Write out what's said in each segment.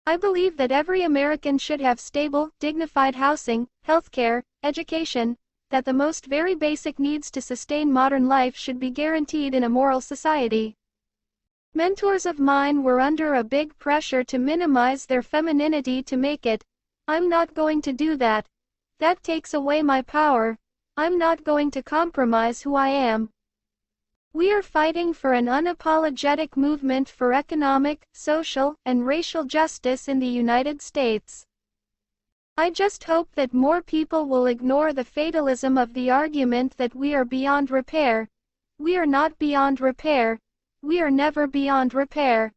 I believe that every American should have stable, dignified housing, healthcare, education, that the most very basic needs to sustain modern life should be guaranteed in a moral society. Mentors of mine were under a big pressure to minimize their femininity to make it. I'm not going to do that. That takes away my power. I'm not going to compromise who I am. We are fighting for an unapologetic movement for economic, social, and racial justice in the United States. I just hope that more people will ignore the fatalism of the argument that we are beyond repair. We are not beyond repair. We are never beyond repair.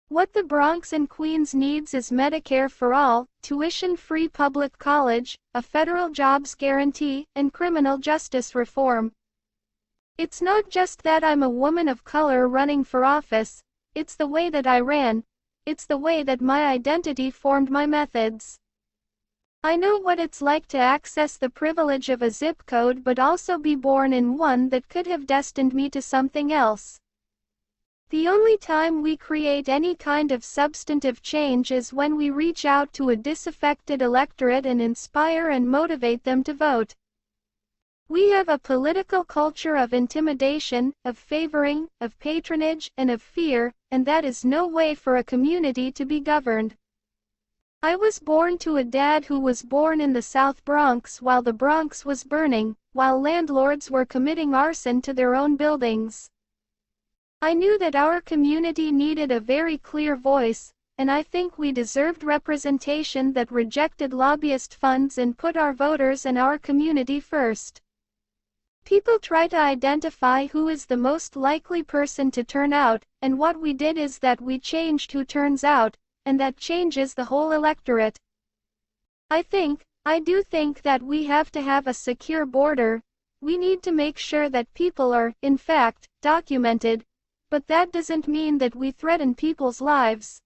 What the Bronx and Queens needs is Medicare for all, tuition-free public college, a federal jobs guarantee, and criminal justice reform. It's not just that I'm a woman of color running for office, it's the way that I ran, it's the way that my identity formed my methods. I know what it's like to access the privilege of a zip code but also be born in one that could have destined me to something else. The only time we create any kind of substantive change is when we reach out to a disaffected electorate and inspire and motivate them to vote. We have a political culture of intimidation, of favoring, of patronage, and of fear, and that is no way for a community to be governed. I was born to a dad who was born in the South Bronx while the Bronx was burning, while landlords were committing arson to their own buildings. I knew that our community needed a very clear voice, and I think we deserved representation that rejected lobbyist funds and put our voters and our community first. People try to identify who is the most likely person to turn out, and what we did is that we changed who turns out, and that changes the whole electorate. I do think that we have to have a secure border. We need to make sure that people are, in fact, documented, but that doesn't mean that we threaten people's lives.